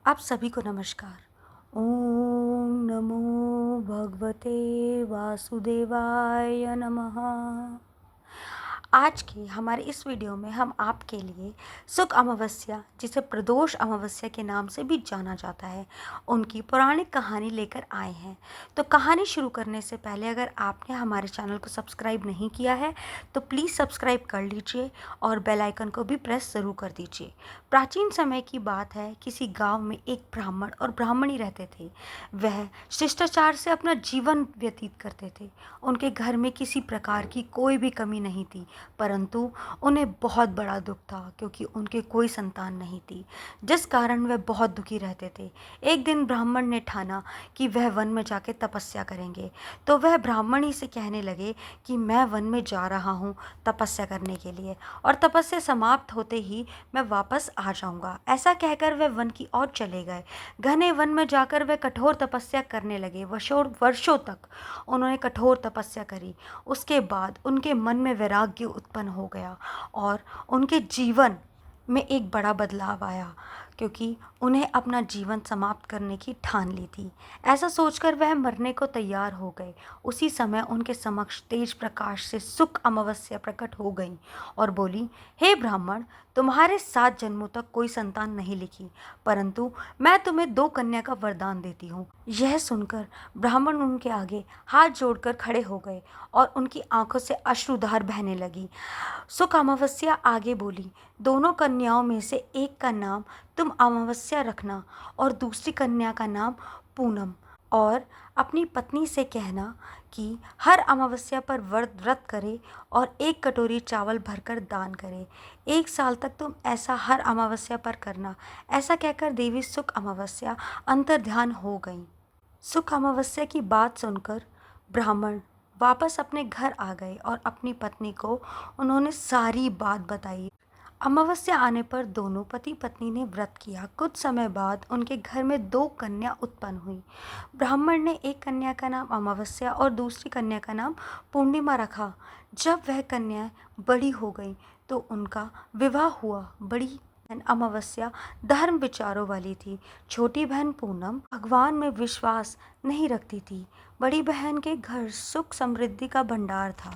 आप सभी को नमस्कार। ओम नमो भगवते वासुदेवाय नमः। आज के हमारे इस वीडियो में हम आपके लिए शुक्ल अमावस्या, जिसे प्रदोष अमावस्या के नाम से भी जाना जाता है, उनकी पौराणिक कहानी लेकर आए हैं। तो कहानी शुरू करने से पहले अगर आपने हमारे चैनल को सब्सक्राइब नहीं किया है तो प्लीज़ सब्सक्राइब कर लीजिए और बेल आइकन को भी प्रेस ज़रूर कर दीजिए। प्राचीन समय की बात है, किसी गांव में एक ब्राह्मण और ब्राह्मणी रहते थे। वह शिष्टाचार से अपना जीवन व्यतीत करते थे। उनके घर में किसी प्रकार की कोई भी कमी नहीं थी, परंतु उन्हें बहुत बड़ा दुख था क्योंकि उनके कोई संतान नहीं थी, जिस कारण वह बहुत दुखी रहते थे। एक दिन ब्राह्मण ने ठाना कि वह वन में जाके तपस्या करेंगे। तो वह ब्राह्मणी से कहने लगे कि मैं वन में जा रहा हूँ तपस्या करने के लिए, और तपस्या समाप्त होते ही मैं वापस आ जाऊंगा। ऐसा कहकर वह वन की ओर चले गए। घने वन में जाकर वह कठोर तपस्या करने लगे। वर्षों तक उन्होंने कठोर तपस्या करी। उसके बाद उनके मन में वैराग्य उत्पन्न हो गया और उनके जीवन में एक बड़ा बदलाव आया, क्योंकि उन्हें अपना जीवन समाप्त करने की ठान ली थी। ऐसा सोचकर वह मरने को तैयार हो गए। उसी समय उनके समक्ष तेज प्रकाश से शुक्ल अमावस्या प्रकट हो गई और बोली, हे ब्राह्मण, तुम्हारे 7 जन्मों तक कोई संतान नहीं लिखी, परंतु मैं तुम्हें 2 कन्या का वरदान देती हूँ। यह सुनकर ब्राह्मण उनके आगे हाथ जोड़कर खड़े हो गए और उनकी आंखों से अश्रुधार बहने लगी। शुक्ल अमावस्या आगे बोली, दोनों कन्याओं में से एक का नाम तुम अमावस्या रखना और दूसरी कन्या का नाम पूनम, और अपनी पत्नी से कहना कि हर अमावस्या पर व्रत करे और 1 कटोरी चावल भरकर दान करे। 1 साल तक तुम ऐसा हर अमावस्या पर करना। ऐसा कहकर देवी शुक्ल अमावस्या अंतर्ध्यान हो गई। शुक्ल अमावस्या की बात सुनकर ब्राह्मण वापस अपने घर आ गए और अपनी पत्नी को उन्होंने सारी बात बताई। अमावस्या आने पर दोनों पति पत्नी ने व्रत किया। कुछ समय बाद उनके घर में 2 कन्या उत्पन्न हुई। ब्राह्मण ने एक कन्या का नाम अमावस्या और दूसरी कन्या का नाम पूर्णिमा रखा। जब वह कन्याएं बड़ी हो गईं तो उनका विवाह हुआ। बड़ी बहन अमावस्या धर्म विचारों वाली थी। छोटी बहन पूनम भगवान में विश्वास नहीं रखती थी। बड़ी बहन के घर सुख समृद्धि का भंडार था।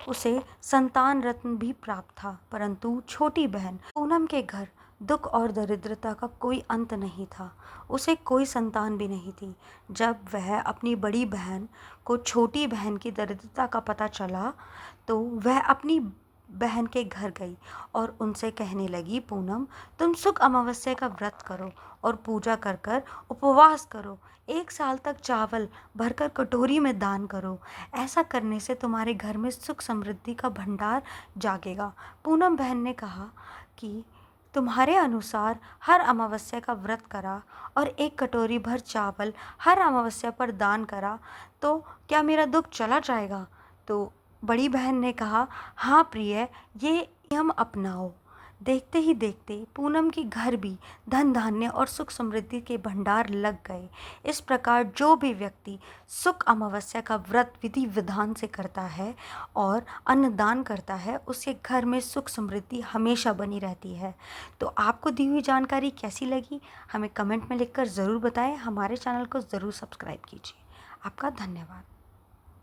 उसे संतान रत्न भी प्राप्त था, परंतु छोटी बहन पूनम के घर दुख और दरिद्रता का कोई अंत नहीं था। उसे कोई संतान भी नहीं थी। जब वह अपनी बड़ी बहन को छोटी बहन की दरिद्रता का पता चला तो वह अपनी बहन के घर गई और उनसे कहने लगी, पूनम, तुम शुक्ल अमावस्या का व्रत करो और पूजा कर कर उपवास करो। 1 साल तक चावल भरकर कटोरी में दान करो। ऐसा करने से तुम्हारे घर में सुख समृद्धि का भंडार जागेगा। पूनम बहन ने कहा कि तुम्हारे अनुसार हर अमावस्या का व्रत करा और 1 कटोरी भर चावल हर अमावस्या पर दान करा तो क्या मेरा दुख चला जाएगा? तो बड़ी बहन ने कहा, हाँ प्रिय, ये नियम अपनाओ। देखते ही देखते पूनम के घर भी धन धान्य और सुख समृद्धि के भंडार लग गए। इस प्रकार जो भी व्यक्ति शुक्ल अमावस्या का व्रत विधि विधान से करता है और अन्नदान करता है, उसके घर में सुख समृद्धि हमेशा बनी रहती है। तो आपको दी हुई जानकारी कैसी लगी, हमें कमेंट में लिखकर ज़रूर बताएं। हमारे चैनल को ज़रूर सब्सक्राइब कीजिए। आपका धन्यवाद।